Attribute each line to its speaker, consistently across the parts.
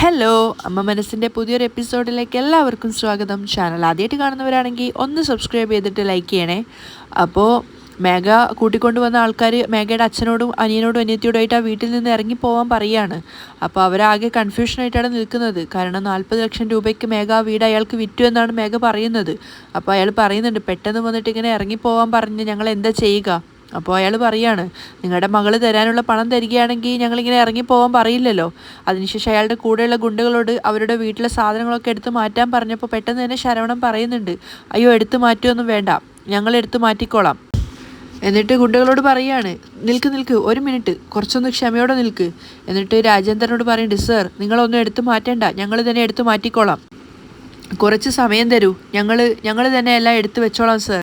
Speaker 1: Hello, അമ്മ മനസ്സിൻ്റെ പുതിയൊരു എപ്പിസോഡിലേക്ക് എല്ലാവർക്കും സ്വാഗതം. ചാനൽ ആദ്യമായിട്ട് കാണുന്നവരാണെങ്കിൽ ഒന്ന് സബ്സ്ക്രൈബ് ചെയ്തിട്ട് ലൈക്ക് ചെയ്യണേ. അപ്പോൾ മേഘ കൂട്ടിക്കൊണ്ട് വന്ന ആൾക്കാർ മേഘയുടെ അച്ഛനോടും അനിയനോടും അനിയത്തിയോടുമായിട്ട് ആ വീട്ടിൽ നിന്ന് ഇറങ്ങി പോകാൻ പറയുകയാണ്. അപ്പോൾ അവരാകെ കൺഫ്യൂഷനായിട്ടാണ് നിൽക്കുന്നത്. കാരണം 40 ലക്ഷം രൂപയ്ക്ക് മേഘ ആ വീട് അയാൾക്ക് വിറ്റു എന്നാണ് മേഘ പറയുന്നത്. അപ്പോൾ അയാൾ പറയുന്നുണ്ട്, പെട്ടെന്ന് വന്നിട്ട് ഇങ്ങനെ ഇറങ്ങിപ്പോകാൻ പറഞ്ഞ് ഞങ്ങൾ എന്താ ചെയ്യുക? അപ്പോൾ അയാൾ പറയാണ്, നിങ്ങളുടെ മകൾ തരാനുള്ള പണം തരികയാണെങ്കിൽ ഞങ്ങളിങ്ങനെ ഇറങ്ങിപ്പോകാൻ പറയില്ലല്ലോ. അതിനുശേഷം അയാളുടെ കൂടെയുള്ള ഗുണ്ടകളോട് അവരുടെ വീട്ടിലെ സാധനങ്ങളൊക്കെ എടുത്ത് മാറ്റാൻ പറഞ്ഞപ്പോൾ പെട്ടെന്ന് തന്നെ ശരവണൻ പറയുന്നുണ്ട്, അയ്യോ എടുത്ത് മാറ്റുമൊന്നും വേണ്ട, ഞങ്ങൾ എടുത്ത് മാറ്റിക്കോളാം. എന്നിട്ട് ഗുണ്ടകളോട് പറയാണ്, നിൽക്ക് ഒരു മിനിറ്റ്, കുറച്ചൊന്ന് ക്ഷമയോടെ നിൽക്ക്. എന്നിട്ട് രാജേന്ദ്രനോട് പറയുന്നുണ്ട്, സർ നിങ്ങളൊന്നും എടുത്ത് മാറ്റേണ്ട, ഞങ്ങൾ തന്നെ എടുത്ത് മാറ്റിക്കോളാം, കുറച്ച് സമയം തരൂ, ഞങ്ങൾ തന്നെ എല്ലാം എടുത്ത് വെച്ചോളാം സർ.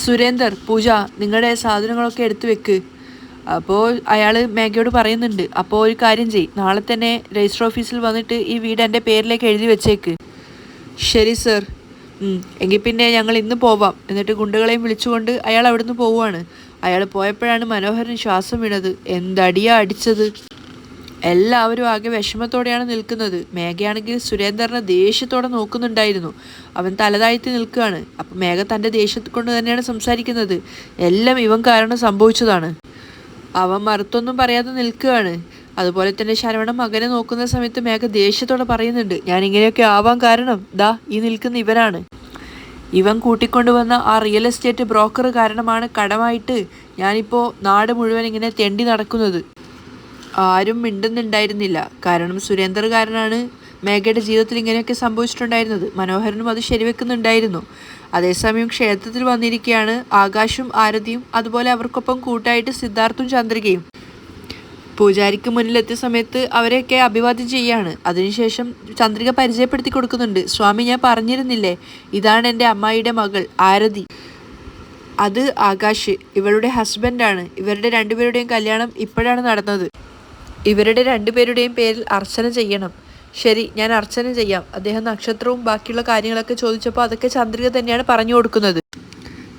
Speaker 1: സുരേന്ദർ, പൂജ, നിങ്ങളുടെ സാധനങ്ങളൊക്കെ എടുത്തു വെക്ക്. അപ്പോൾ അയാൾ മേഘയോട് പറയുന്നുണ്ട്, അപ്പോൾ ഒരു കാര്യം ചെയ്, നാളെ തന്നെ രജിസ്റ്റർ ഓഫീസിൽ വന്നിട്ട് ഈ വീട് എൻ്റെ പേരിലേക്ക് എഴുതി വെച്ചേക്ക്. ശരി സർ. എങ്കിൽ പിന്നെ ഞങ്ങൾ ഇന്ന് പോവാം. എന്നിട്ട് ഗുണ്ടകളെയും വിളിച്ചുകൊണ്ട് അയാൾ അവിടുന്ന് പോവുകയാണ്. അയാൾ പോയപ്പോഴാണ് മനോഹരൻ ശ്വാസം വീണത്. എന്തടിയാ അടിച്ചത്! എല്ലാവരും ആകെ വിഷമത്തോടെയാണ് നിൽക്കുന്നത്. മേഘയാണെങ്കിൽ സുരേന്ദ്രനെ ദേഷ്യത്തോടെ നോക്കുന്നുണ്ടായിരുന്നു. അവൻ തലതാഴ്ത്തി നിൽക്കുകയാണ്. അപ്പം മേഘ തൻ്റെ ദേഷ്യത്തെ കൊണ്ട് തന്നെയാണ് സംസാരിക്കുന്നത്. എല്ലാം ഇവൻ കാരണം സംഭവിച്ചതാണ്. അവൻ മറുത്തൊന്നും പറയാതെ നിൽക്കുകയാണ്. അതുപോലെ തന്നെ ശരവണൻ മകനെ നോക്കുന്ന സമയത്ത് മേഘ ദേഷ്യത്തോടെ പറയുന്നുണ്ട്, ഞാൻ ഇങ്ങനെയൊക്കെ ആവാൻ കാരണം ദാ ഈ നിൽക്കുന്ന ഇവനാണ്. ഇവൻ കൂട്ടിക്കൊണ്ടുവന്ന ആ റിയൽ എസ്റ്റേറ്റ് ബ്രോക്കർ കാരണമാണ് കടമായിട്ട് ഞാനിപ്പോൾ നാട് മുഴുവൻ ഇങ്ങനെ തെണ്ടി നടക്കുന്നത്. ആരും മിണ്ടുന്നുണ്ടായിരുന്നില്ല. കാരണം സുരേന്ദ്രകാരനാണ് മേഘയുടെ ജീവിതത്തിൽ ഇങ്ങനെയൊക്കെ സംഭവിച്ചിട്ടുണ്ടായിരുന്നത്. മനോഹരനും അത് ശരിവെക്കുന്നുണ്ടായിരുന്നു. അതേസമയം ക്ഷേത്രത്തിൽ വന്നിരിക്കുകയാണ് ആകാശും ആരതിയും, അതുപോലെ അവർക്കൊപ്പം കൂട്ടായിട്ട് സിദ്ധാർത്ഥും ചന്ദ്രികയും. പൂജാരിക്ക് മുന്നിലെത്തിയ സമയത്ത് അവരെയൊക്കെ അഭിവാദ്യം ചെയ്യാണ്. അതിനുശേഷം ചന്ദ്രിക പരിചയപ്പെടുത്തി കൊടുക്കുന്നുണ്ട്, സ്വാമി ഞാൻ പറഞ്ഞിരുന്നില്ലേ, ഇതാണ് എൻ്റെ അമ്മായിയുടെ മകൾ ആരതി, അത് ആകാശ് ഇവളുടെ ഹസ്ബൻഡാണ്. ഇവരുടെ രണ്ടുപേരുടെയും കല്യാണം ഇപ്പോഴാണ് നടന്നത്. ഇവരുടെ രണ്ടുപേരുടെയും പേരിൽ അർച്ചന ചെയ്യണം. ശരി, ഞാൻ അർച്ചന ചെയ്യാം. അദ്ദേഹം നക്ഷത്രവും ബാക്കിയുള്ള കാര്യങ്ങളൊക്കെ ചോദിച്ചപ്പോൾ അതൊക്കെ ചന്ദ്രിക തന്നെയാണ് പറഞ്ഞു കൊടുക്കുന്നത്.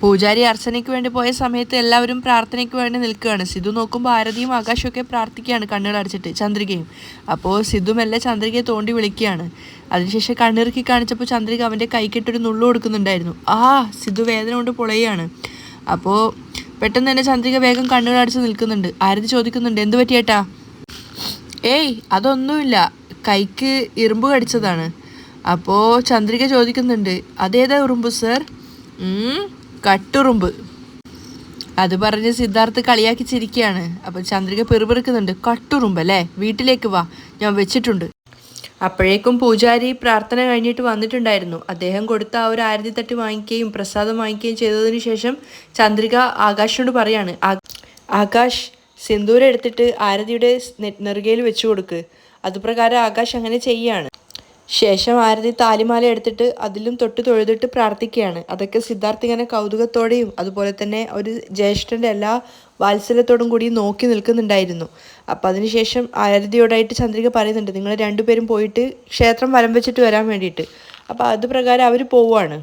Speaker 1: പൂജാരി അർച്ചനയ്ക്ക് വേണ്ടി പോയ സമയത്ത് എല്ലാവരും പ്രാർത്ഥനയ്ക്ക് വേണ്ടി നിൽക്കുകയാണ്. സിധു നോക്കുമ്പോൾ ആരതിയും ആകാശമൊക്കെ പ്രാർത്ഥിക്കുകയാണ് കണ്ണുകളടച്ചിട്ട്, ചന്ദ്രികയും. അപ്പോൾ സിധു മെല്ലെ ചന്ദ്രികയെ തോണ്ടി വിളിക്കുകയാണ്. അതിനുശേഷം കണ്ണിറുക്കി കാണിച്ചപ്പോൾ ചന്ദ്രിക അവൻ്റെ കൈക്കിട്ടൊരു നുള്ളു കൊടുക്കുന്നുണ്ടായിരുന്നു. സിധു വേദന കൊണ്ട് പൊളയാണ്. അപ്പോൾ പെട്ടെന്ന് തന്നെ ചന്ദ്രിക വേഗം കണ്ണുകളടച്ച് നിൽക്കുന്നുണ്ട്. ആരതി ചോദിക്കുന്നുണ്ട്, എന്ത് പറ്റിയേട്ടാ? ഏയ് അതൊന്നുമില്ല, കൈക്ക് ഇരുമ്പ് കടിച്ചതാണ്. അപ്പോൾ ചന്ദ്രിക ചോദിക്കുന്നുണ്ട്, അതേതാ ഉറുമ്പ് സർ? കട്ടുറുമ്പ്. അത് പറഞ്ഞ് സിദ്ധാർത്ഥ് കളിയാക്കി ചിരിക്കുകയാണ്. അപ്പോൾ ചന്ദ്രിക പെറുപെറുക്കുന്നുണ്ട്, കട്ടുറുമ്പ് അല്ലേ, വീട്ടിലേക്ക് വാ, ഞാൻ വെച്ചിട്ടുണ്ട്. അപ്പോഴേക്കും പൂജാരി പ്രാർത്ഥന കഴിഞ്ഞിട്ട് വന്നിട്ടുണ്ടായിരുന്നു. അദ്ദേഹം കൊടുത്ത ആ ഒരു ആരതി തട്ടി വാങ്ങിക്കുകയും പ്രസാദം വാങ്ങിക്കുകയും ചെയ്തതിനു ശേഷം ചന്ദ്രിക ആകാശിനോട് പറയാണ്, ആകാശ് സിന്ദൂരം എടുത്തിട്ട് ആരതിയുടെ നെറുകയിൽ വെച്ചു കൊടുക്ക്. അതുപ്രകാരം ആകാശ് അങ്ങനെ ചെയ്യുകയാണ്. ശേഷം ആരതി താലിമാല എടുത്തിട്ട് അതിലും തൊട്ട് തൊഴുതിട്ട് പ്രാർത്ഥിക്കുകയാണ്. അതൊക്കെ സിദ്ധാർത്ഥ് ഇങ്ങനെ കൗതുകത്തോടെയും അതുപോലെ തന്നെ ഒരു ജ്യേഷ്ഠൻ്റെ എല്ലാ വാത്സല്യത്തോടും കൂടി നോക്കി നിൽക്കുന്നുണ്ടായിരുന്നു. അപ്പം അതിനുശേഷം ആരതിയോടായിട്ട് ചന്ദ്രിക പറയുന്നുണ്ട്, നിങ്ങൾ രണ്ടുപേരും പോയിട്ട് ക്ഷേത്രം വലം വെച്ചിട്ട് വരാൻ വേണ്ടിയിട്ട്. അപ്പോൾ അത് പ്രകാരം അവർ പോവുകയാണ്.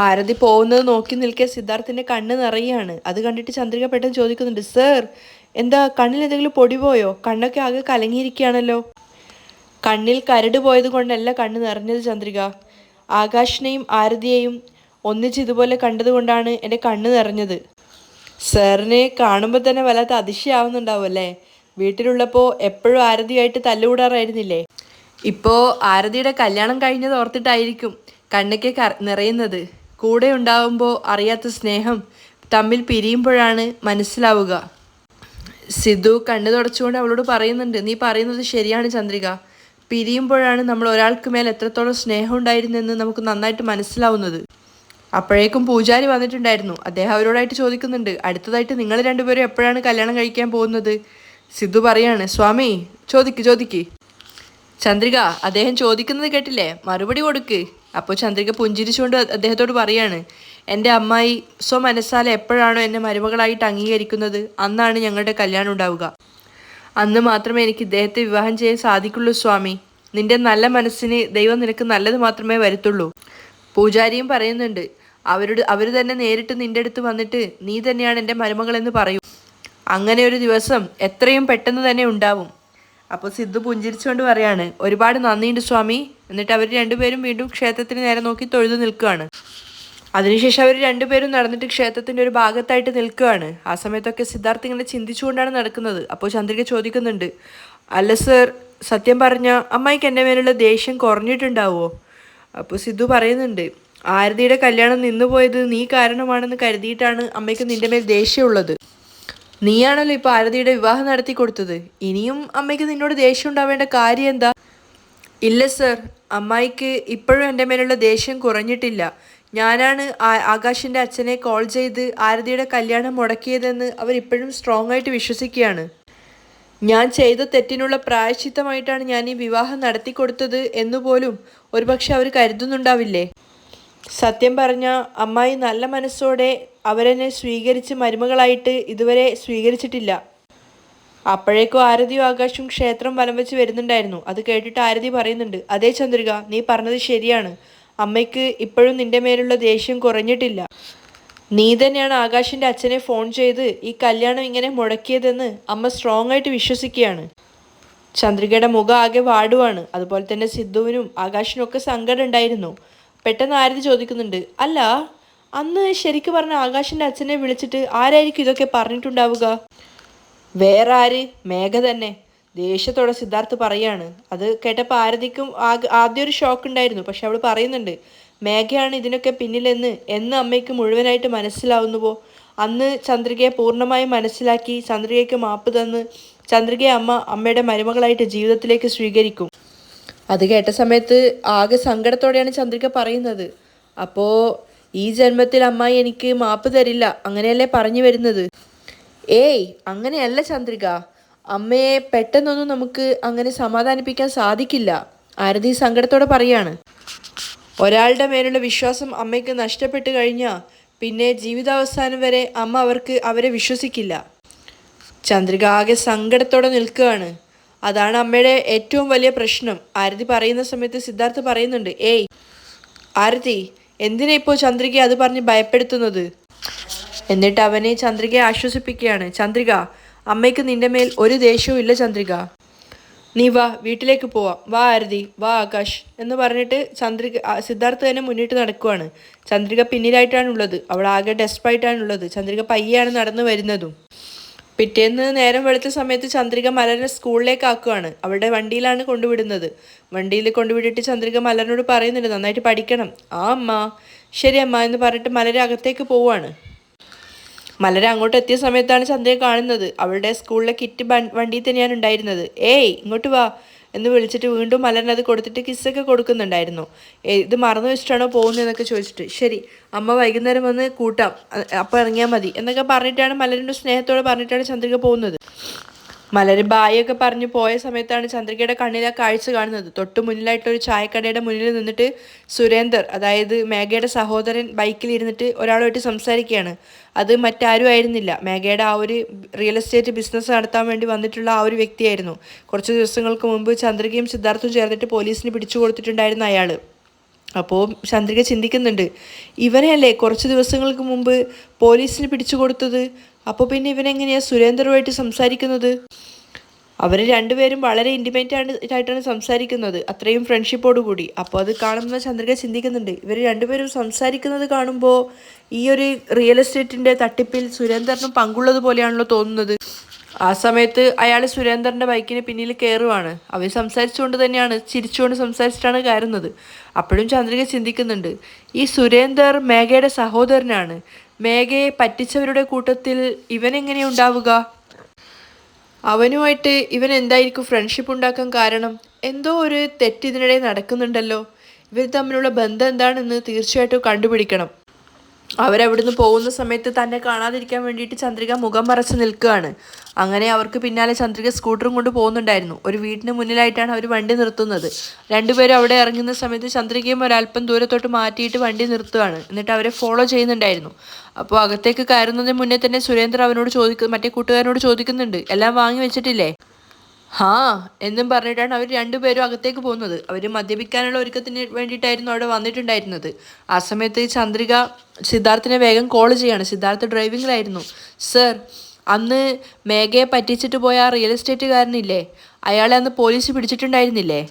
Speaker 1: ആരതി പോകുന്നത് നോക്കി നിൽക്കെ സിദ്ധാർത്ഥിൻ്റെ കണ്ണ് നിറയുകയാണ്. അത് കണ്ടിട്ട് ചന്ദ്രിക പെട്ടെന്ന് ചോദിക്കുന്നുണ്ട്, സർ എന്താ കണ്ണിൽ എന്തെങ്കിലും പൊടി പോയോ? കണ്ണൊക്കെ ആകെ കലങ്ങിയിരിക്കുകയാണല്ലോ. കണ്ണിൽ കരട് പോയത് കൊണ്ടല്ല കണ്ണ് നിറഞ്ഞത് ചന്ദ്രിക, ആകാശിനെയും ആരതിയെയും ഒന്നിച്ച് ഇതുപോലെ കണ്ടതുകൊണ്ടാണ് എൻ്റെ കണ്ണ് നിറഞ്ഞത്. സാറിനെ കാണുമ്പോൾ തന്നെ വല്ലാത്ത അതിശയാവുന്നുണ്ടാവും അല്ലേ? വീട്ടിലുള്ളപ്പോൾ എപ്പോഴും ആരതിയായിട്ട് തല്ലുകൂടാറായിരുന്നില്ലേ? ഇപ്പോൾ ആരതിയുടെ കല്യാണം കഴിഞ്ഞത് ഓർത്തിട്ടായിരിക്കും കണ്ണൊക്കെ നിറയുന്നത്. കൂടെ ഉണ്ടാവുമ്പോൾ അറിയാത്ത സ്നേഹം തമ്മിൽ പിരിയുമ്പോഴാണ് മനസ്സിലാവുക. സിധു കണ്ണ് തുടച്ചുകൊണ്ട് അവളോട് പറയുന്നുണ്ട്, നീ പറയുന്നത് ശരിയാണ് ചന്ദ്രിക, പിരിയുമ്പോഴാണ് നമ്മൾ ഒരാൾക്ക് മേൽ എത്രത്തോളം സ്നേഹം ഉണ്ടായിരുന്നെന്ന് നമുക്ക് നന്നായിട്ട് മനസ്സിലാവുന്നത്. അപ്പോഴേക്കും പൂജാരി വന്നിട്ടുണ്ടായിരുന്നു. അദ്ദേഹം അവരോടായിട്ട് ചോദിക്കുന്നുണ്ട്, അടുത്തതായിട്ട് നിങ്ങൾ രണ്ടുപേരും എപ്പോഴാണ് കല്യാണം കഴിക്കാൻ പോകുന്നത്? സിധു പറയാണ്, സ്വാമി ചോദിക്ക്. ചന്ദ്രിക, അദ്ദേഹം ചോദിക്കുന്നത് കേട്ടില്ലേ, മറുപടി കൊടുക്ക്. അപ്പോൾ ചന്ദ്രിക പുഞ്ചിരിച്ചുകൊണ്ട് അദ്ദേഹത്തോട് പറയാണ്, എൻ്റെ അമ്മായി സ്വമനസ്സാലെ എപ്പോഴാണോ എന്നെ മരുമകളായിട്ട് അംഗീകരിക്കുന്നത് അന്നാണ് ഞങ്ങളുടെ കല്യാണം ഉണ്ടാവുക. അന്ന് മാത്രമേ എനിക്ക് ഇദ്ദേഹത്തെ വിവാഹം ചെയ്യാൻ സാധിക്കുള്ളൂ സ്വാമി. നിന്റെ നല്ല മനസ്സിന് ദൈവം നിനക്ക് നല്ലത് മാത്രമേ വരുത്തുള്ളൂ. പൂജാരിയും പറയുന്നുണ്ട്, അവർ തന്നെ നേരിട്ട് നിൻ്റെ അടുത്ത് വന്നിട്ട് നീ തന്നെയാണ് എൻ്റെ മരുമകളെന്ന് പറയും. അങ്ങനെ ഒരു ദിവസം എത്രയും പെട്ടെന്ന് തന്നെ ഉണ്ടാവും. അപ്പോൾ സിദ്ധു പുഞ്ചിരിച്ചുകൊണ്ട് പറയാണ്, ഒരുപാട് നന്ദിയുണ്ട് സ്വാമി. എന്നിട്ട് അവർ രണ്ടുപേരും വീണ്ടും ക്ഷേത്രത്തിന് നേരെ നോക്കി തൊഴുതു നിൽക്കുകയാണ്. അതിനുശേഷം അവർ രണ്ടുപേരും നടന്നിട്ട് ക്ഷേത്രത്തിന്റെ ഒരു ഭാഗത്തായിട്ട് നിൽക്കുകയാണ്. ആ സമയത്തൊക്കെ സിദ്ധാർത്ഥ് ഇങ്ങനെ ചിന്തിച്ചുകൊണ്ടാണ് നടക്കുന്നത്. അപ്പോൾ ചന്ദ്രിക ചോദിക്കുന്നുണ്ട്, അല്ല സർ, സത്യം പറഞ്ഞ അമ്മായിക്ക് എൻ്റെ മേലുള്ള ദേഷ്യം കുറഞ്ഞിട്ടുണ്ടാവോ? അപ്പോൾ സിദ്ധു പറയുന്നുണ്ട്, ആരതിയുടെ കല്യാണം നിന്നുപോയത് നീ കാരണമാണെന്ന് കരുതിയിട്ടാണ് അമ്മയ്ക്ക് നിന്റെ മേൽ ദേഷ്യമുള്ളത്. നീയാണല്ലോ ഇപ്പോൾ ആരതിയുടെ വിവാഹം നടത്തി കൊടുത്തത്. ഇനിയും അമ്മയ്ക്ക് നിന്നോട് ദേഷ്യം ഉണ്ടാവേണ്ട കാര്യം എന്താ? ഇല്ല സർ, അമ്മായിക്ക് ഇപ്പോഴും എൻ്റെ മേലുള്ള ദേഷ്യം കുറഞ്ഞിട്ടില്ല. ഞാനാണ് ആകാശിൻ്റെ അച്ഛനെ കോൾ ചെയ്ത് ആരതിയുടെ കല്യാണം മുടക്കിയതെന്ന് അവരിപ്പോഴും സ്ട്രോങ് ആയിട്ട് വിശ്വസിക്കുകയാണ്. ഞാൻ ചെയ്ത തെറ്റിനുള്ള പ്രായശ്ചിത്തമായിട്ടാണ് ഞാൻ ഈ വിവാഹം നടത്തി കൊടുത്തത് എന്നുപോലും ഒരുപക്ഷെ അവർ കരുതുന്നുണ്ടാവില്ലേ? സത്യം പറഞ്ഞ അമ്മായി നല്ല മനസ്സോടെ അവരെന്നെ സ്വീകരിച്ച് മരുമകളായിട്ട് ഇതുവരെ സ്വീകരിച്ചിട്ടില്ല. അപ്പോഴേക്കും ആരതിയും ആകാശവും ക്ഷേത്രം വലം വെച്ച് വരുന്നുണ്ടായിരുന്നു. അത് കേട്ടിട്ട് ആരതി പറയുന്നുണ്ട്, അതേ ചന്ദ്രിക, നീ പറഞ്ഞത് ശരിയാണ്. അമ്മയ്ക്ക് ഇപ്പോഴും നിന്റെ മേലുള്ള ദേഷ്യം കുറഞ്ഞിട്ടില്ല. നീ തന്നെയാണ് ആകാശിൻ്റെ അച്ഛനെ ഫോൺ ചെയ്ത് ഈ കല്യാണം ഇങ്ങനെ മുടക്കിയതെന്ന് അമ്മ സ്ട്രോങ് ആയിട്ട് വിശ്വസിക്കുകയാണ്. ചന്ദ്രികയുടെ മുഖം ആകെ വാടുവാണ്. അതുപോലെ തന്നെ സിദ്ധുവിനും ആകാശിനും ഒക്കെ സങ്കടം ഉണ്ടായിരുന്നു. പെട്ടെന്ന് ആരതി ചോദിക്കുന്നുണ്ട്, അല്ല, അന്ന് ശരിക്കും പറഞ്ഞ ആകാശിൻ്റെ അച്ഛനെ വിളിച്ചിട്ട് ആരായിരിക്കും ഇതൊക്കെ പറഞ്ഞിട്ടുണ്ടാവുക? വേറെ ആര്? മേഘ തന്നെ. ദേഷ്യത്തോടെ സിദ്ധാർത്ഥ് പറയാണ്. അത് കേട്ടപ്പോൾ ആരതിക്കും ആദ്യം ഒരു ഷോക്ക് ഉണ്ടായിരുന്നു. പക്ഷെ അവൾ പറയുന്നുണ്ട്, മേഘയാണ് ഇതിനൊക്കെ പിന്നിലെന്ന് എന്ന് അമ്മയ്ക്ക് മുഴുവനായിട്ട് മനസ്സിലാവുന്നുവോ? അന്ന് ചന്ദ്രികയെ പൂർണ്ണമായും മനസ്സിലാക്കി ചന്ദ്രികയ്ക്ക് മാപ്പ് തന്ന് ചന്ദ്രികയെ അമ്മയുടെ മരുമകളായിട്ട് ജീവിതത്തിലേക്ക് സ്വീകരിക്കും. അത് കേട്ട സമയത്ത് ആകെ സങ്കടത്തോടെയാണ് ചന്ദ്രിക പറയുന്നത്. അപ്പോൾ ഈ ജന്മത്തിൽ അമ്മായി എനിക്ക് മാപ്പ് തരില്ല, അങ്ങനെയല്ലേ പറഞ്ഞു വരുന്നത്? ഏയ്, അങ്ങനെയല്ല ചന്ദ്രിക. അമ്മയെ പെട്ടെന്നൊന്നും നമുക്ക് അങ്ങനെ സമാധാനിപ്പിക്കാൻ സാധിക്കില്ല. ആരതി സങ്കടത്തോടെ പറയാണ്. ഒരാളുടെ മേലുള്ള വിശ്വാസം അമ്മയ്ക്ക് നഷ്ടപ്പെട്ട് കഴിഞ്ഞാൽ പിന്നെ ജീവിതാവസാനം വരെ അമ്മ അവരെ വിശ്വസിക്കില്ല. ചന്ദ്രിക ആകെ സങ്കടത്തോടെ നിൽക്കുകയാണ്. അതാണ് അമ്മയുടെ ഏറ്റവും വലിയ പ്രശ്നം. ആരതി പറയുന്ന സമയത്ത് സിദ്ധാർത്ഥ് പറയുന്നുണ്ട്, ഏയ് ആരതി, എന്തിനാ ഇപ്പോൾ ചന്ദ്രികയെ അത് പറഞ്ഞ് ഭയപ്പെടുത്തുന്നത്? എന്നിട്ട് അവനെ ചന്ദ്രികയെ ആശ്വസിപ്പിക്കുകയാണ്. ചന്ദ്രിക, അമ്മയ്ക്ക് നിന്റെ മേൽ ഒരു ദേഷ്യവും ഇല്ല ചന്ദ്രിക. നീ വാ, വീട്ടിലേക്ക് പോവാം. വാ ആരതി, വാ ആകാശ് എന്ന് പറഞ്ഞിട്ട് സിദ്ധാർത്ഥ് തന്നെ മുന്നിട്ട് നടക്കുവാണ്. ചന്ദ്രിക പിന്നിലായിട്ടാണുള്ളത്. അവൾ ആകെ ഡെസ്പായിട്ടാണുള്ളത്. ചന്ദ്രിക പയ്യാണ് നടന്നു വരുന്നതും. പിറ്റേന്ന് നേരം വെളുത്ത സമയത്ത് ചന്ദ്രിക മലറിനെ സ്കൂളിലേക്ക് ആക്കുകയാണ്. അവളുടെ വണ്ടിയിലാണ് കൊണ്ടുവിടുന്നത്. വണ്ടിയിൽ കൊണ്ടുവിട്ടിട്ട് ചന്ദ്രിക മലറിനോട് പറയുന്നുണ്ട്, നന്നായിട്ട് പഠിക്കണം. ആ അമ്മ, ശരി അമ്മ എന്ന് പറഞ്ഞിട്ട് മലരെ അകത്തേക്ക് പോവുകയാണ്. മലര അങ്ങോട്ട് എത്തിയ സമയത്താണ് ചന്ദ്രിക കാണുന്നത്. അവളുടെ സ്കൂളിലെ കിറ്റ് വണ്ടിയിൽ തന്നെയാണ് ഉണ്ടായിരുന്നത്. ഏയ് ഇങ്ങോട്ട് വാ എന്ന് വിളിച്ചിട്ട് വീണ്ടും മലറിന് അത് കൊടുത്തിട്ട് കിസ്സൊക്കെ കൊടുക്കുന്നുണ്ടായിരുന്നു. ഇത് മറന്നു വെച്ചിട്ടാണോ പോകുന്നതെന്നൊക്കെ ചോദിച്ചിട്ട്. ശരി അമ്മ വൈകുന്നേരം വന്ന് കൂട്ടാം, അപ്പം ഇറങ്ങിയാൽ മതി എന്നൊക്കെ പറഞ്ഞിട്ടാണ് മലരിൻ്റെ സ്നേഹത്തോടെ പറഞ്ഞിട്ടാണ് ചന്ദ്രിക പോകുന്നത്. മലര് ബായൊക്കെ പറഞ്ഞ് പോയ സമയത്താണ് ചന്ദ്രികയുടെ കണ്ണിൽ ആ കാഴ്ച കാണുന്നത്. തൊട്ട് മുന്നിലായിട്ടൊരു ചായക്കടയുടെ മുന്നിൽ നിന്നിട്ട് സുരേന്ദർ, അതായത് മേഘയുടെ സഹോദരൻ, ബൈക്കിൽ ഇരുന്നിട്ട് ഒരാളുമായിട്ട് സംസാരിക്കുകയാണ്. അത് മറ്റാരും ആയിരുന്നില്ല, മേഘയുടെ ആ ഒരു റിയൽ എസ്റ്റേറ്റ് ബിസിനസ് നടത്താൻ വേണ്ടി വന്നിട്ടുള്ള ആ ഒരു വ്യക്തിയായിരുന്നു. കുറച്ച് ദിവസങ്ങൾക്ക് മുമ്പ് ചന്ദ്രികയും സിദ്ധാർത്ഥും ചേർന്നിട്ട് പോലീസിന് പിടിച്ചു കൊടുത്തിട്ടുണ്ടായിരുന്ന അയാൾ. അപ്പോൾ ചന്ദ്രിക ചിന്തിക്കുന്നുണ്ട്, ഇവനെയല്ലേ കുറച്ച് ദിവസങ്ങൾക്ക് മുമ്പ് പോലീസിന് പിടിച്ചു കൊടുത്തത്? അപ്പോൾ പിന്നെ ഇവനെങ്ങനെയാണ് സുരേന്ദ്രനുമായിട്ട് സംസാരിക്കുന്നത്? അവർ രണ്ടുപേരും വളരെ ഇൻറ്റിമേറ്റ് ആയിട്ടാണ് സംസാരിക്കുന്നത്, അത്രയും ഫ്രണ്ട്ഷിപ്പോടുകൂടി. അപ്പോൾ അത് കാണുന്ന ചന്ദ്രിക ചിന്തിക്കുന്നുണ്ട്, ഇവർ രണ്ടുപേരും സംസാരിക്കുന്നത് കാണുമ്പോൾ ഈ ഒരു റിയൽ എസ്റ്റേറ്റിൻ്റെ തട്ടിപ്പിൽ സുരേന്ദ്രനും പങ്കുള്ളത് പോലെയാണല്ലോ തോന്നുന്നത്. ആ സമയത്ത് അയാൾ സുരേന്ദ്രൻ്റെ ബൈക്കിന് പിന്നിൽ കയറുവാണ്. അവർ സംസാരിച്ചുകൊണ്ട് തന്നെയാണ്, ചിരിച്ചുകൊണ്ട് സംസാരിച്ചിട്ടാണ് കയറുന്നത്. അപ്പോഴും ചന്ദ്രിക ചിന്തിക്കുന്നുണ്ട്, ഈ സുരേന്ദർ മേഘയുടെ സഹോദരനാണ്. മേഘയെ പറ്റിച്ചവരുടെ കൂട്ടത്തിൽ ഇവനെങ്ങനെ ഉണ്ടാവുക? അവനുമായിട്ട് ഇവൻ എന്തായിരിക്കും ഫ്രണ്ട്ഷിപ്പ് ഉണ്ടാക്കാൻ കാരണം? എന്തോ ഒരു തെറ്റ് ഇതിനിടെ നടക്കുന്നുണ്ടല്ലോ. ഇവർ തമ്മിലുള്ള ബന്ധം എന്താണെന്ന് തീർച്ചയായിട്ടും കണ്ടുപിടിക്കണം. അവരവിടുന്ന് പോകുന്ന സമയത്ത് തന്നെ കാണാതിരിക്കാൻ വേണ്ടിയിട്ട് ചന്ദ്രിക മുഖം മറച്ച് നിൽക്കുകയാണ്. അങ്ങനെ അവർക്ക് പിന്നാലെ ചന്ദ്രിക സ്കൂട്ടറും കൊണ്ട് പോകുന്നുണ്ടായിരുന്നു. ഒരു വീടിന് മുന്നിലായിട്ടാണ് അവർ വണ്ടി നിർത്തുന്നത്. രണ്ടുപേരും അവിടെ ഇറങ്ങുന്ന സമയത്ത് ചന്ദ്രികയും ഒരല്പം ദൂരത്തോട്ട് മാറ്റിയിട്ട് വണ്ടി നിർത്തുകയാണ്. എന്നിട്ട് അവരെ ഫോളോ ചെയ്യുന്നുണ്ടായിരുന്നു. അപ്പോൾ അകത്തേക്ക് കയറുന്നതിന് മുന്നേ തന്നെ സുരേന്ദ്ര മറ്റേ കൂട്ടുകാരനോട് ചോദിക്കുന്നുണ്ട്, എല്ലാം വാങ്ങി വെച്ചിട്ടില്ലേ? ഹാ എന്നും പറഞ്ഞിട്ടാണ് അവർ രണ്ടുപേരും അകത്തേക്ക് പോകുന്നത്. അവർ മദ്യപിക്കാനുള്ള ഒരുക്കത്തിന് വേണ്ടിയിട്ടായിരുന്നു അവിടെ വന്നിട്ടുണ്ടായിരുന്നത്. ആ സമയത്ത് ചന്ദ്രിക സിദ്ധാർത്ഥിനെ വേഗം കോൾ ചെയ്യാണ്. സിദ്ധാർത്ഥ് ഡ്രൈവിങ്ങിലായിരുന്നു. സർ, അന്ന് മേഘയെ പറ്റിച്ചിട്ട് പോയ ആ റിയൽ എസ്റ്റേറ്റുകാരനില്ലേ, അയാളെ അന്ന് പോലീസ് പിടിച്ചിട്ടുണ്ടായിരുന്നില്ലേ?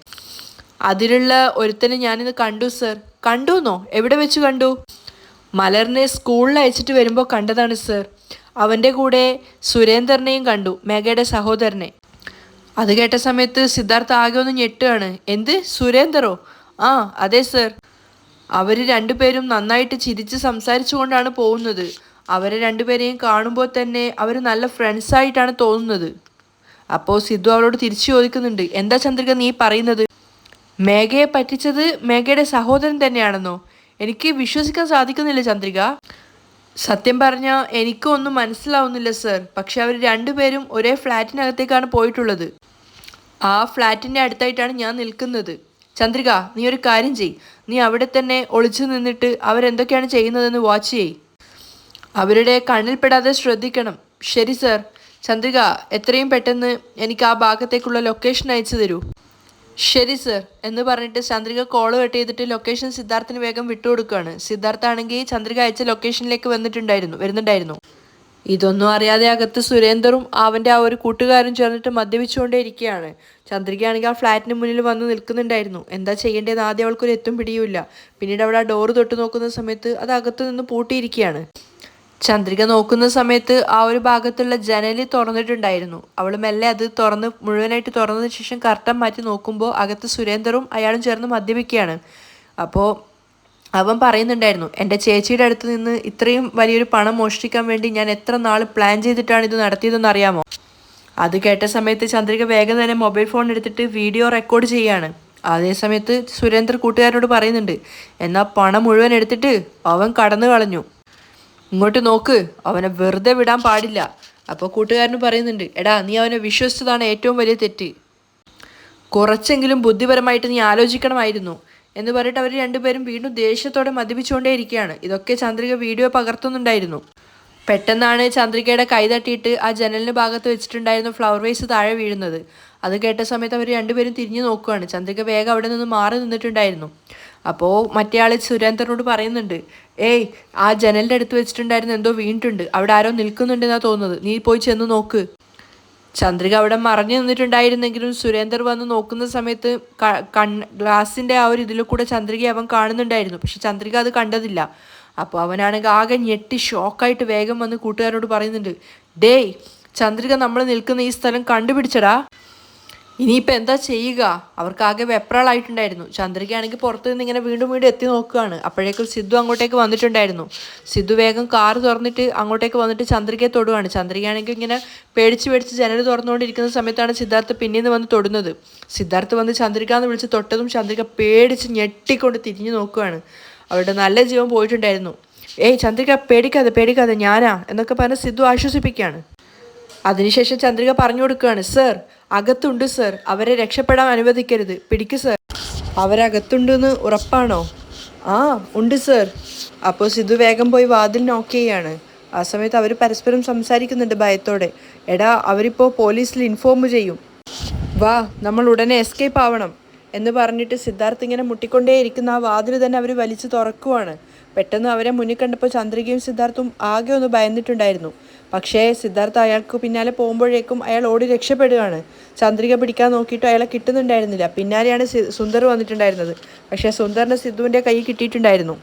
Speaker 1: അതിലുള്ള ഒരുത്തനെ ഞാനിന്ന് കണ്ടു സർ. കണ്ടുന്നോ? എവിടെ വെച്ച് കണ്ടു? മലറിനെ സ്കൂളിൽ അയച്ചിട്ട് വരുമ്പോൾ കണ്ടതാണ് സർ. അവൻ്റെ കൂടെ സുരേന്ദ്രനെയും കണ്ടു, മേഘയുടെ സഹോദരനെ. അത് കേട്ട സമയത്ത് സിദ്ധാർത്ഥ ആകെ ഒന്ന് ഞെട്ടുകയാണ്. എന്ത്, സുരേന്ദ്രോ? ആ അതെ സർ. അവർ രണ്ടുപേരും നന്നായിട്ട് ചിരിച്ച് സംസാരിച്ചു കൊണ്ടാണ് പോകുന്നത്. അവരെ രണ്ടുപേരെയും കാണുമ്പോൾ തന്നെ അവർ നല്ല ഫ്രണ്ട്സായിട്ടാണ് തോന്നുന്നത്. അപ്പോൾ സിദ്ധു അവളോട് തിരിച്ചു ചോദിക്കുന്നുണ്ട്, എന്താ ചന്ദ്രിക നീ പറയുന്നത്? മേഘയെ പറ്റിച്ചത് മേഘയുടെ സഹോദരൻ തന്നെയാണെന്നോ? എനിക്ക് വിശ്വസിക്കാൻ സാധിക്കുന്നില്ല ചന്ദ്രിക. സത്യം പറഞ്ഞാൽ എനിക്കും ഒന്നും മനസ്സിലാവുന്നില്ല സർ. പക്ഷെ അവർ രണ്ടുപേരും ഒരേ ഫ്ലാറ്റിനകത്തേക്കാണ് പോയിട്ടുള്ളത്. ആ ഫ്ലാറ്റിൻ്റെ അടുത്തായിട്ടാണ് ഞാൻ നിൽക്കുന്നത്. ചന്ദ്രിക, നീ ഒരു കാര്യം ചെയ്. നീ അവിടെ തന്നെ ഒളിച്ചു നിന്നിട്ട് അവരെന്തൊക്കെയാണ് ചെയ്യുന്നതെന്ന് വാച്ച് ചെയ്. അവരുടെ കണ്ണിൽപ്പെടാതെ ശ്രദ്ധിക്കണം. ശരി സർ. ചന്ദ്രിക, എത്രയും പെട്ടെന്ന് എനിക്ക് ആ ഭാഗത്തേക്കുള്ള ലൊക്കേഷൻ അയച്ചു തരൂ. ശരി സർ എന്ന് പറഞ്ഞിട്ട് ചന്ദ്രിക കോൾ കട്ട് ചെയ്തിട്ട് ലൊക്കേഷൻ സിദ്ധാർത്ഥിന് വേഗം വിട്ടുകൊടുക്കുകയാണ്. സിദ്ധാർത്ഥ ആണെങ്കിൽ ചന്ദ്രിക അയച്ച ലൊക്കേഷനിലേക്ക് വരുന്നുണ്ടായിരുന്നു. ഇതൊന്നും അറിയാതെ അകത്ത് സുരേന്ദറും അവൻ്റെ ആ ഒരു കൂട്ടുകാരും ചേർന്നിട്ട് മദ്യപിച്ചുകൊണ്ടേ ഇരിക്കുകയാണ്. ചന്ദ്രികയാണെങ്കിൽ ആ ഫ്ലാറ്റിന് മുന്നിൽ വന്ന് നിൽക്കുന്നുണ്ടായിരുന്നു. എന്താ ചെയ്യേണ്ടതെന്ന് ആദ്യം അവൾക്കൊരു എത്തും പിടിയുമില്ല. പിന്നീട് അവിടെ ആ ഡോറ് തൊട്ട് നോക്കുന്ന സമയത്ത് അത് അകത്തു നിന്ന് പൂട്ടിയിരിക്കുകയാണ്. ചന്ദ്രിക നോക്കുന്ന സമയത്ത് ആ ഒരു ഭാഗത്തുള്ള ജനല് തുറന്നിട്ടുണ്ടായിരുന്നു. അവൾ മെല്ലെ അത് മുഴുവനായിട്ട് തുറന്നതിന് ശേഷം കർട്ടൻ മാറ്റി നോക്കുമ്പോൾ അകത്ത് സുരേന്ദറും അയാളും ചേർന്ന് മദ്യപിക്കുകയാണ്. അപ്പോൾ അവൻ പറയുന്നുണ്ടായിരുന്നു, എൻ്റെ ചേച്ചിയുടെ അടുത്ത് നിന്ന് ഇത്രയും വലിയൊരു പണം മോഷ്ടിക്കാൻ വേണ്ടി ഞാൻ എത്ര നാൾ പ്ലാൻ ചെയ്തിട്ടാണ് ഇത് നടത്തിയതെന്ന് അറിയാമോ? അത് കേട്ട സമയത്ത് ചന്ദ്രിക വേഗം തന്നെ മൊബൈൽ ഫോൺ എടുത്തിട്ട് വീഡിയോ റെക്കോർഡ് ചെയ്യുകയാണ്. അതേ സമയത്ത് സുരേന്ദ്ര കൂട്ടുകാരോട് പറയുന്നുണ്ട്, എന്നാൽ പണം മുഴുവൻ എടുത്തിട്ട് അവൻ കടന്നു കളഞ്ഞു. ഇങ്ങോട്ട് നോക്ക്, അവനെ വെറുതെ വിടാൻ പാടില്ല. അപ്പോൾ കൂട്ടുകാരന് പറയുന്നുണ്ട്, എടാ നീ അവനെ വിശ്വസിച്ചതാണ് ഏറ്റവും വലിയ തെറ്റ്. കുറച്ചെങ്കിലും ബുദ്ധിപരമായിട്ട് നീ ആലോചിക്കണമായിരുന്നു എന്ന് പറഞ്ഞിട്ട് അവർ രണ്ടുപേരും വീണ്ടും ദേഷ്യത്തോടെ മദ്യപിച്ചുകൊണ്ടേ ഇരിക്കുകയാണ്. ഇതൊക്കെ ചന്ദ്രിക വീഡിയോ പകർത്തുന്നുണ്ടായിരുന്നു. പെട്ടെന്നാണ് ചന്ദ്രികയുടെ കൈ തട്ടിയിട്ട് ആ ജനലിന് ഭാഗത്ത് വെച്ചിട്ടുണ്ടായിരുന്ന ഫ്ലവർ വേസ് താഴെ വീഴുന്നത്. അത് കേട്ട സമയത്ത് അവർ രണ്ടുപേരും തിരിഞ്ഞു നോക്കുകയാണ്. ചന്ദ്രിക വേഗം അവിടെ നിന്ന് മാറി നിന്നിട്ടുണ്ടായിരുന്നു. അപ്പോൾ മറ്റേ ആൾ സുരേന്ദ്രനോട് പറയുന്നുണ്ട്, ഏയ് ആ ജനലിൻ്റെ അടുത്ത് വെച്ചിട്ടുണ്ടായിരുന്ന എന്തോ വീണിട്ടുണ്ട്, അവിടെ ആരോ നിൽക്കുന്നുണ്ടെന്നാണ് തോന്നുന്നത്, നീ പോയി ചെന്ന് നോക്ക്. ചന്ദ്രിക അവിടെ മറഞ്ഞു നിന്നിട്ടുണ്ടായിരുന്നെങ്കിലും സുരേന്ദർ വന്ന് നോക്കുന്ന സമയത്ത് ഗ്ലാസിൻ്റെ ആ ഒരു ഇതിൽ കൂടെ ചന്ദ്രികയെ അവൻ കാണുന്നുണ്ടായിരുന്നു. പക്ഷെ ചന്ദ്രിക അത് കണ്ടതില്ല. അപ്പോൾ അവനാണെങ്കിൽ ആകെ ഞെട്ടി ഷോക്കായിട്ട് വേഗം വന്ന് കൂട്ടുകാരോട് പറയുന്നുണ്ട്, ഡേയ് ചന്ദ്രിക നമ്മൾ നിൽക്കുന്ന ഈ സ്ഥലം കണ്ടുപിടിച്ചടാ, ഇനിയിപ്പോൾ എന്താ ചെയ്യുക? അവർക്കാകെ വെപ്രാളായിട്ടുണ്ടായിരുന്നു. ചന്ദ്രികയാണെങ്കിൽ പുറത്ത് നിന്ന് ഇങ്ങനെ വീണ്ടും എത്തി നോക്കുകയാണ്. അപ്പോഴേക്കും സിദ്ധു അങ്ങോട്ടേക്ക് വന്നിട്ടുണ്ടായിരുന്നു. സിദ്ധു വേഗം കാറ് തുറന്നിട്ട് അങ്ങോട്ടേക്ക് വന്നിട്ട് ചന്ദ്രികയെ തൊടുകയാണ്. ചന്ദ്രികയാണെങ്കിൽ ഇങ്ങനെ പേടിച്ച് ജനൽ തുറന്നുകൊണ്ടിരിക്കുന്ന സമയത്താണ് സിദ്ധാർത്ഥ് പിന്നീന്ന് വന്ന് തൊടുന്നത്. സിദ്ധാർത്ഥ് വന്ന് ചന്ദ്രിക എന്ന് വിളിച്ച് തൊട്ടതും ചന്ദ്രിക പേടിച്ച് ഞെട്ടിക്കൊണ്ട് തിരിഞ്ഞു നോക്കുകയാണ്. അവരുടെ നല്ല ജീവൻ പോയിട്ടുണ്ടായിരുന്നു. ഏയ് ചന്ദ്രിക, പേടിക്കാതെ ഞാനാ എന്നൊക്കെ പറഞ്ഞ് സിദ്ധു ആശ്വസിപ്പിക്കുകയാണ്. അതിനുശേഷം ചന്ദ്രിക പറഞ്ഞു കൊടുക്കുകയാണ്, സർ അകത്തുണ്ട് സർ, അവരെ രക്ഷപ്പെടാൻ അനുവദിക്കരുത്, പിടിക്ക് സർ. അവരകത്തുണ്ടെന്ന് ഉറപ്പാണോ? ആ ഉണ്ട് സർ. അപ്പോൾ സിദ്ധു വേഗം പോയി വാതിൽ നോക്ക് ചെയ്യാണ്. ആ സമയത്ത് അവർ പരസ്പരം സംസാരിക്കുന്നുണ്ട് ഭയത്തോടെ. എടാ അവരിപ്പോൾ പോലീസിൽ ഇൻഫോം ചെയ്യും, വാ നമ്മൾ ഉടനെ എസ്കേപ്പ് ആവണം എന്ന് പറഞ്ഞിട്ട് സിദ്ധാർത്ഥ് ഇങ്ങനെ മുട്ടിക്കൊണ്ടേയിരിക്കുന്ന ആ വാതിൽ തന്നെ അവർ വലിച്ചു തുറക്കുവാണ്. പെട്ടെന്ന് അവരെ മുന്നിൽ കണ്ടപ്പോൾ ചന്ദ്രികയും സിദ്ധാർത്ഥും ആകെ ഒന്ന് ഭയന്നിട്ടുണ്ടായിരുന്നു. പക്ഷേ സിദ്ധാർത്ഥ അയാൾക്ക് പിന്നാലെ പോകുമ്പോഴേക്കും അയാൾ ഓടി രക്ഷപ്പെടുകയാണ്. ചന്ദ്രിക പിടിക്കാൻ നോക്കിയിട്ട് അയാളെ കിട്ടുന്നുണ്ടായിരുന്നില്ല. പിന്നാലെയാണ് സുന്ദർ വന്നിട്ടുണ്ടായിരുന്നത്. പക്ഷേ സുന്ദറിന് സിദ്ധുവിൻ്റെ കൈ കിട്ടിയിട്ടുണ്ടായിരുന്നു.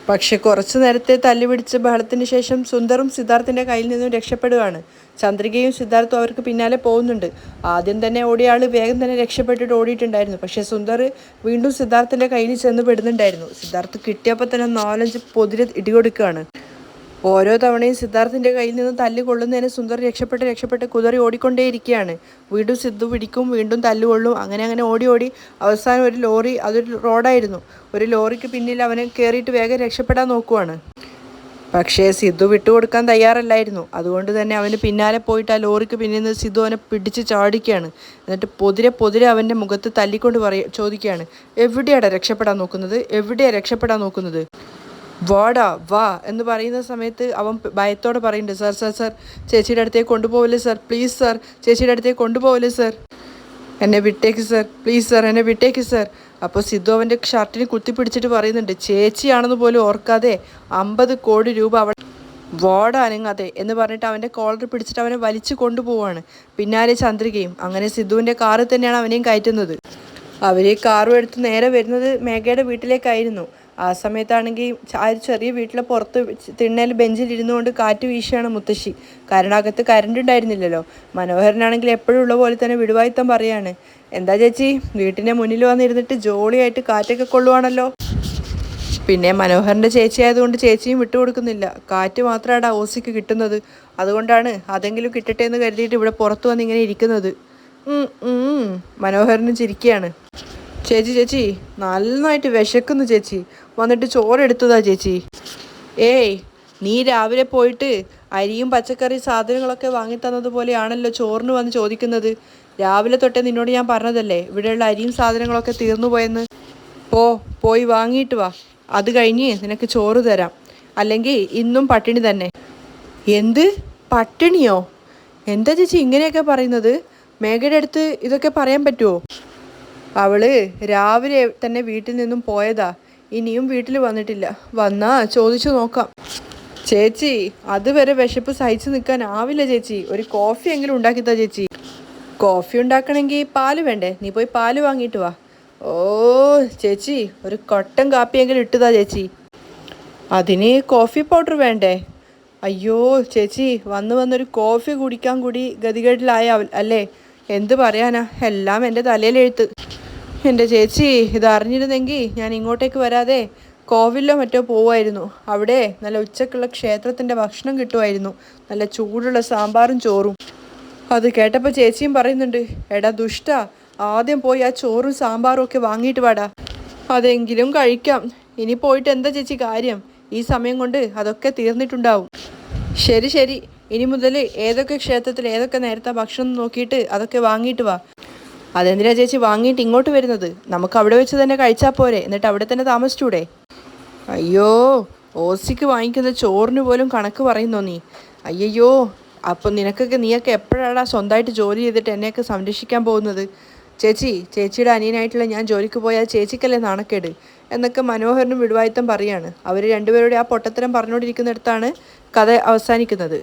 Speaker 1: പക്ഷെ കുറച്ചു നേരത്തെ തല്ലുപിടിച്ച് ബഹളത്തിന് ശേഷം സുന്ദറും സിദ്ധാർത്ഥിൻ്റെ കയ്യിൽ നിന്നും രക്ഷപ്പെടുകയാണ്. ചന്ദ്രികയും സിദ്ധാർത്ഥും അവർക്ക് പിന്നാലെ പോകുന്നുണ്ട്. ആദ്യം തന്നെ ഓടിയ ആൾ വേഗം തന്നെ രക്ഷപ്പെട്ടിട്ട് ഓടിയിട്ടുണ്ടായിരുന്നു. പക്ഷേ സുന്ദർ വീണ്ടും സിദ്ധാർത്ഥിൻ്റെ കയ്യിൽ ചെന്ന് പെടുന്നുണ്ടായിരുന്നു. സിദ്ധാർത്ഥ് കിട്ടിയപ്പോൾ തന്നെ 4-5 പൊതിരെ ഇടികൊടുക്കുകയാണ്. ഓരോ തവണയും സിദ്ധാർത്ഥിൻ്റെ കയ്യിൽ നിന്ന് തല്ല് കൊള്ളുന്നതിന് സുന്ദർ രക്ഷപ്പെട്ട് കുതറി ഓടിക്കൊണ്ടേയിരിക്കുകയാണ്. വീണ്ടും സിദ്ധു പിടിക്കും, വീണ്ടും തല്ലുകൊള്ളും. അങ്ങനെ ഓടി അവസാനം ഒരു ലോറി, അതൊരു റോഡായിരുന്നു, ഒരു ലോറിക്ക് പിന്നിൽ അവനെ കയറിയിട്ട് വേഗം രക്ഷപ്പെടാൻ നോക്കുവാണ്. പക്ഷേ സിദ്ധു വിട്ടുകൊടുക്കാൻ തയ്യാറല്ലായിരുന്നു. അതുകൊണ്ട് തന്നെ അവന് പിന്നാലെ പോയിട്ട് ആ ലോറിക്ക് പിന്നിൽ നിന്ന് സിദ്ധു അവനെ പിടിച്ച് ചാടിക്കുകയാണ്. എന്നിട്ട് പൊതിരെ അവൻ്റെ മുഖത്ത് തല്ലിക്കൊണ്ട് ചോദിക്കുകയാണ്, എവിടെയാണ് രക്ഷപ്പെടാൻ നോക്കുന്നത്? വാടാ വാ എന്ന് പറയുന്ന സമയത്ത് അവൻ ഭയത്തോടെ പറയുന്നുണ്ട്, സർ ചേച്ചിയുടെ അടുത്തേക്ക് കൊണ്ടുപോകല്ലേ സർ, പ്ലീസ് സർ, ചേച്ചിയുടെ അടുത്തേക്ക് കൊണ്ടുപോകല്ലേ സർ, എന്നെ വിട്ടേക്ക് സർ, പ്ലീസ് സർ, എന്നെ വിട്ടേക്ക് സർ. അപ്പോൾ സിദ്ധു അവൻ്റെ ഷർട്ടിന് കുത്തിപ്പിടിച്ചിട്ട് പറയുന്നുണ്ട്, ചേച്ചിയാണെന്ന് പോലും ഓർക്കാതെ 50 കോടി രൂപ വാടാനങ്ങാതെ എന്ന് പറഞ്ഞിട്ട് അവൻ്റെ കോളർ പിടിച്ചിട്ട് അവനെ വലിച്ചു കൊണ്ടുപോവാണ്. പിന്നാലെ ചന്ദ്രികയും. അങ്ങനെ സിദ്ധുവിൻ്റെ കാറിൽ തന്നെയാണ് അവനെയും കയറ്റുന്നത്. അവർ കാറും എടുത്ത് നേരെ വരുന്നത് മേഘയുടെ വീട്ടിലേക്കായിരുന്നു. ആ സമയത്താണെങ്കിൽ ആ ഒരു ചെറിയ വീട്ടിലെ പുറത്ത് തിണ്ണയിൽ ബെഞ്ചിലിരുന്നുകൊണ്ട് കാറ്റ് വീശിയാണ് മുത്തശ്ശി. കാരണം അകത്ത് കറണ്ട് ഉണ്ടായിരുന്നില്ലല്ലോ. മനോഹരനാണെങ്കിൽ എപ്പോഴും ഉള്ള പോലെ തന്നെ വിടുവായുത്തം പറയാണ്, എന്താ ചേച്ചി വീട്ടിൻ്റെ മുന്നിൽ വന്നിരുന്നിട്ട് ജോളിയായിട്ട് കാറ്റൊക്കെ കൊള്ളുവാണല്ലോ. പിന്നെ മനോഹരൻ്റെ ചേച്ചി ആയതുകൊണ്ട് ചേച്ചിയും വിട്ടുകൊടുക്കുന്നില്ല. കാറ്റ് മാത്രമാണ് ഓസിക്ക് കിട്ടുന്നത്. അതുകൊണ്ടാണ് അതെങ്കിലും കിട്ടട്ടെ എന്ന് കരുതിയിട്ട് ഇവിടെ പുറത്തു വന്ന് ഇങ്ങനെ ഇരിക്കുന്നത്. മനോഹരനും ചിരിക്കുകയാണ്. ചേച്ചി നന്നായിട്ട് വിശക്കുന്നു ചേച്ചി, വന്നിട്ട് ചോറെടുത്തതാ ചേച്ചി. ഏയ് നീ രാവിലെ പോയിട്ട് അരിയും പച്ചക്കറി സാധനങ്ങളൊക്കെ വാങ്ങിത്തന്നതുപോലെയാണല്ലോ ചോറിന് വന്ന് ചോദിക്കുന്നത്. രാവിലെ തൊട്ടേ നിന്നോട് ഞാൻ പറഞ്ഞതല്ലേ ഇവിടെയുള്ള അരിയും സാധനങ്ങളൊക്കെ തീർന്നു പോയെന്ന്. പോയി വാങ്ങിയിട്ട് വാ, അത് കഴിഞ്ഞ് നിനക്ക് ചോറ് തരാം, അല്ലെങ്കിൽ ഇന്നും പട്ടിണി തന്നെ. എന്ത് പട്ടിണിയോ? എന്താ ചേച്ചി ഇങ്ങനെയൊക്കെ പറയുന്നത്? മേഘയുടെ അടുത്ത് ഇതൊക്കെ പറയാൻ പറ്റുമോ? അവള് രാവിലെ തന്നെ വീട്ടിൽ നിന്നും പോയതാ, ഇനിയും വീട്ടിൽ വന്നിട്ടില്ല. വന്നാ ചോദിച്ചു നോക്കാം. ചേച്ചി അതുവരെ വിശപ്പ് സഹിച്ചു നിൽക്കാനാവില്ല ചേച്ചി, ഒരു കോഫി എങ്കിലും ഉണ്ടാക്കിത്താ ചേച്ചി. കോഫി ഉണ്ടാക്കണമെങ്കിൽ പാല് വേണ്ടേ? നീ പോയി പാല് വാങ്ങിയിട്ട് വാ. ഓ ചേച്ചി ഒരു കൊട്ടൻ കാപ്പിയെങ്കിലും ഇട്ടുതാ ചേച്ചി. അതിന് കോഫി പൗഡർ വേണ്ടേ? അയ്യോ ചേച്ചി വന്നൊരു കോഫി കുടിക്കാൻ കൂടി ഗതികേടിലായ അല്ലേ? എന്ത് പറയാനാ, എല്ലാം എൻ്റെ തലയിലെഴുത്ത്. എൻ്റെ ചേച്ചി ഇതറിഞ്ഞിരുന്നെങ്കിൽ ഞാൻ ഇങ്ങോട്ടേക്ക് വരാതെ കോവിലോ മറ്റോ പോവായിരുന്നു. അവിടെ നല്ല ഉച്ചക്കുള്ള ക്ഷേത്രത്തിൻ്റെ ഭക്ഷണം കിട്ടുമായിരുന്നു, നല്ല ചൂടുള്ള സാമ്പാറും ചോറും. അത് കേട്ടപ്പോൾ ചേച്ചിയും പറയുന്നുണ്ട്, എടാ ദുഷ്ട, ആദ്യം പോയി ആ ചോറും സാമ്പാറും ഒക്കെ വാങ്ങിയിട്ട് വാടാ. അതെങ്കിലും കഴിക്കാം. ഇനി പോയിട്ട് എന്താ ചേച്ചി കാര്യം? ഈ സമയം കൊണ്ട് അതൊക്കെ തീർന്നിട്ടുണ്ടാവും. ശരി, ഇനി മുതൽ ഏതൊക്കെ ക്ഷേത്രത്തിൽ ഏതൊക്കെ നേരത്തെ ഭക്ഷണം നോക്കിയിട്ട് അതൊക്കെ വാങ്ങിയിട്ട് വാ. അതെന്തിനാ ചേച്ചി വാങ്ങിയിട്ട് ഇങ്ങോട്ട് വരുന്നത്? നമുക്ക് അവിടെ വെച്ച് തന്നെ കഴിച്ചാൽ പോരെ, എന്നിട്ട് അവിടെ തന്നെ താമസിച്ചൂടെ? അയ്യോ ഓസിക്ക് വാങ്ങിക്കുന്ന ചോറിന് പോലും കണക്ക് പറയുന്നോ നീ? അയ്യോ അപ്പം നീയൊക്കെ എപ്പോഴാണ് സ്വന്തമായിട്ട് ജോലി ചെയ്തിട്ട് എന്നെയൊക്കെ സംരക്ഷിക്കാൻ പോകുന്നത്? ചേച്ചിയുടെ അനിയനായിട്ടുള്ള ഞാൻ ജോലിക്ക് പോയാൽ ചേച്ചിക്കല്ലേ നാണക്കേട് എന്നൊക്കെ മനോഹരനും വിടുവായുത്തം പറയാണ്. അവർ രണ്ടുപേരുടെ ആ പൊട്ടത്തരം പറഞ്ഞുകൊണ്ടിരിക്കുന്നിടത്താണ് കഥ അവസാനിക്കുന്നത്.